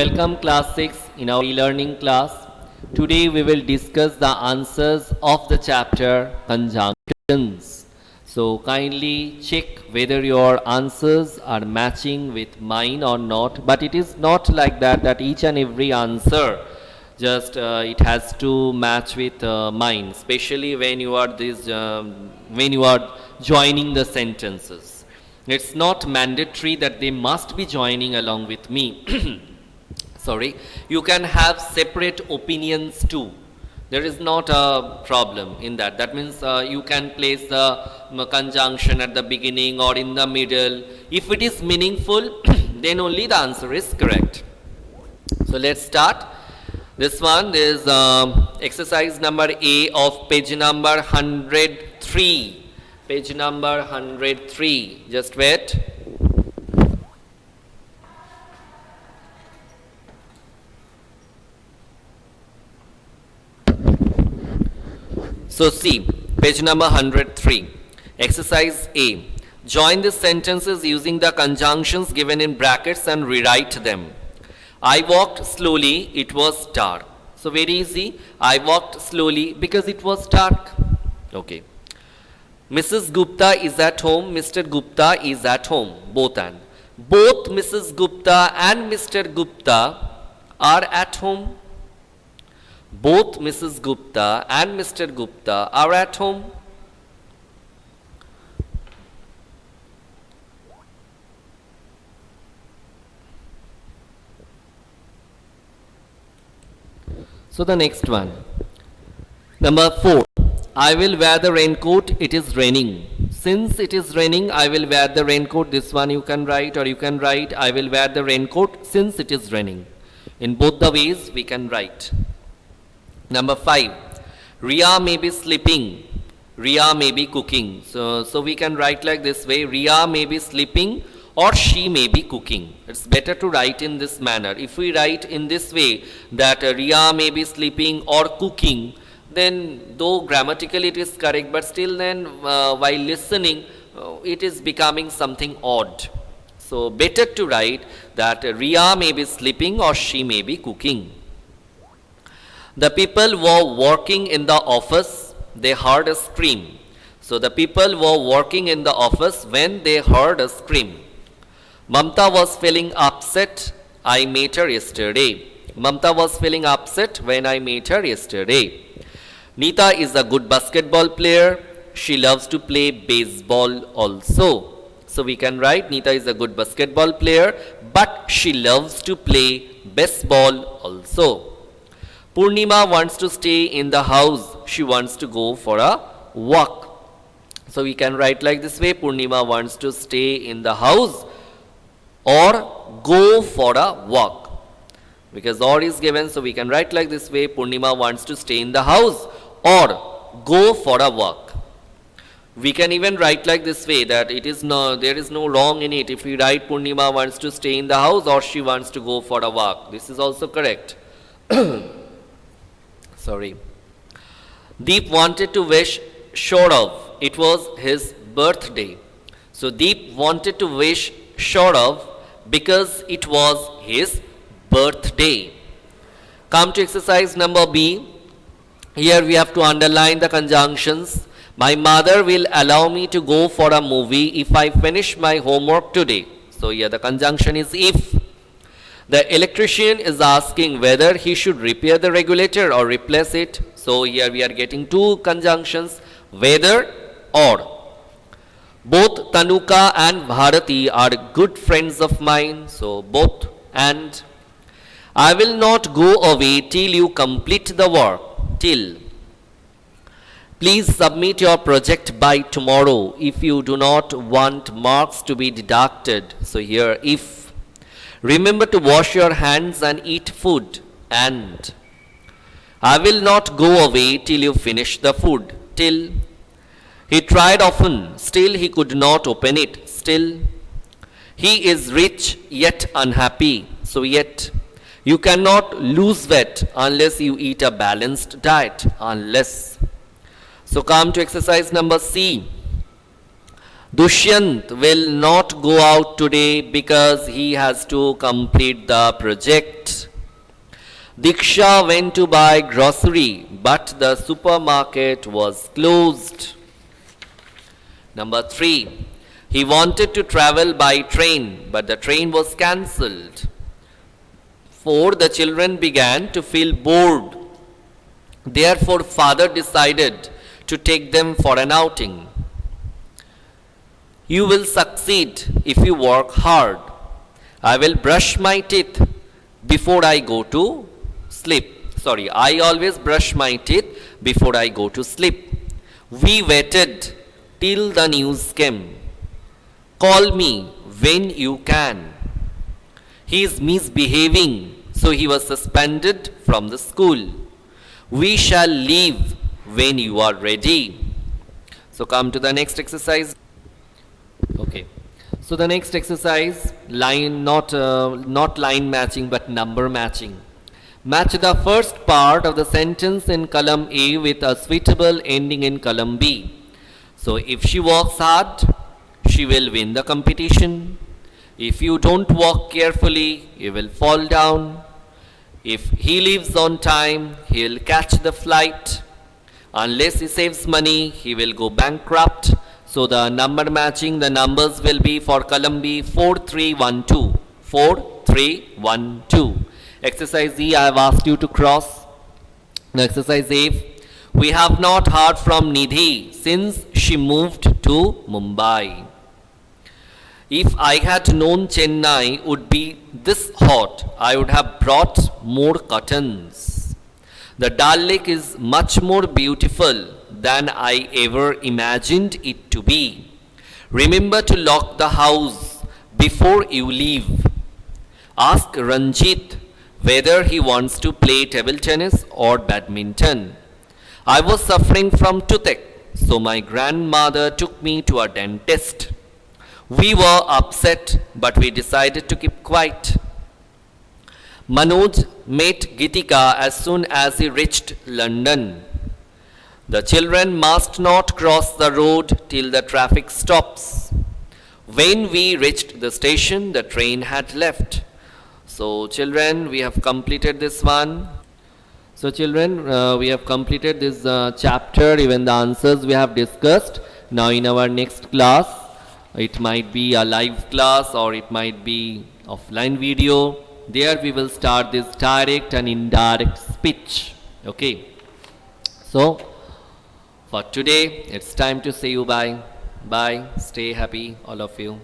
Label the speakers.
Speaker 1: welcome class 6 in our e-learning class. Today we will discuss the answers of the chapter conjunctions. So kindly check whether your answers are matching with mine or not. But it is not like that each and every answer just it has to match with mine, especially when you are joining the sentences. It's not mandatory that they must be joining along with me. Sorry, you can have separate opinions too. There is not a problem in that. That means you can place the conjunction at the beginning or in the middle. If it is meaningful, then only the answer is correct. So let's start. This one is exercise number A of page number 103. Page number 103. Just wait. So see, page number 103, exercise A. Join the sentences using the conjunctions given in brackets and rewrite them. I walked slowly, it was dark. So very easy, I walked slowly because it was dark. Okay. Mrs. Gupta is at home, Mr. Gupta is at home, both and. Both Mrs. Gupta and Mr. Gupta are at home. Both Mrs. Gupta and Mr. Gupta are at home. So the next one. Number 4. I will wear the raincoat, it is raining. Since it is raining, I will wear the raincoat. This one you can write, or you can write, I will wear the raincoat since it is raining. In both the ways we can write. Number 5, Ria may be sleeping, Ria may be cooking. So we can write like this way, Ria may be sleeping or she may be cooking. It's better to write in this manner. If we write in this way that Ria may be sleeping or cooking, then though grammatically it is correct, but still then while listening it is becoming something odd. So better to write that Ria may be sleeping or she may be cooking. The people were working in the office, they heard a scream. So the people were working in the office when they heard a scream. Mamta was feeling upset, I met her yesterday. Mamta was feeling upset when I met her yesterday. Nita is a good basketball player, she loves to play baseball also. So we can write Nita is a good basketball player, but she loves to play baseball also. Purnima wants to stay in the house. She wants to go for a walk. So we can write like this way. Purnima wants to stay in the house or go for a walk. Because or is given, so we can write like this way. Purnima wants to stay in the house or go for a walk. We can even write like this way that there is no wrong in it. If we write Purnima wants to stay in the house or she wants to go for a walk. This is also correct. Sorry. Deep wanted to wish Saurav. It was his birthday. So Deep wanted to wish Saurav because it was his birthday. Come to exercise number B. Here we have to underline the conjunctions. My mother will allow me to go for a movie if I finish my homework today. So here the conjunction is if. The electrician is asking whether he should repair the regulator or replace it. So here we are getting two conjunctions, whether or. Both Tanuka and Bharati are good friends of mine. So both and. I will not go away till you complete the work. Till. Please submit your project by tomorrow if you do not want marks to be deducted. So here if. Remember to wash your hands and eat food. And I will not go away till you finish the food. Till. He tried often, still he could not open it. Still. He is rich yet unhappy. So yet. You cannot lose weight unless you eat a balanced diet. Unless. So come to exercise number C. Dushyant will not go out today because he has to complete the project. Diksha went to buy grocery, but the supermarket was closed. Number 3. He wanted to travel by train, but the train was cancelled. 4. The children began to feel bored. Therefore, father decided to take them for an outing. You will succeed if you work hard. I will brush my teeth before I go to sleep. I always brush my teeth before I go to sleep. We waited till the news came. Call me when you can. He is misbehaving, so he was suspended from the school. We shall leave when you are ready. So come to the next exercise. Okay. So the next exercise, line not line matching but number matching. Match the first part of the sentence in column A with a suitable ending in column B. So if she works hard, she will win the competition. If you don't walk carefully, you will fall down. If he leaves on time, he'll catch the flight. Unless he saves money, he will go bankrupt. So the number matching, the numbers will be for column B 4312. 4312. Exercise E, I have asked you to cross. Exercise A, we have not heard from Nidhi since she moved to Mumbai. If I had known Chennai would be this hot, I would have brought more curtains. The Dal Lake is much more beautiful than I ever imagined it to be. Remember to lock the house before you leave. Ask Ranjit whether he wants to play table tennis or badminton. I was suffering from toothache, so my grandmother took me to a dentist. We were upset, but we decided to keep quiet. Manoj met Gitika as soon as he reached London. The children must not cross the road till the traffic stops. When we reached the station, the train had left. So children, we have completed this one. So children, we have completed this chapter, even the answers we have discussed. Now in our next class, it might be a live class or it might be offline video. There we will start this direct and indirect speech. Okay. So for today, it's time to say you bye. Bye. Stay happy, all of you.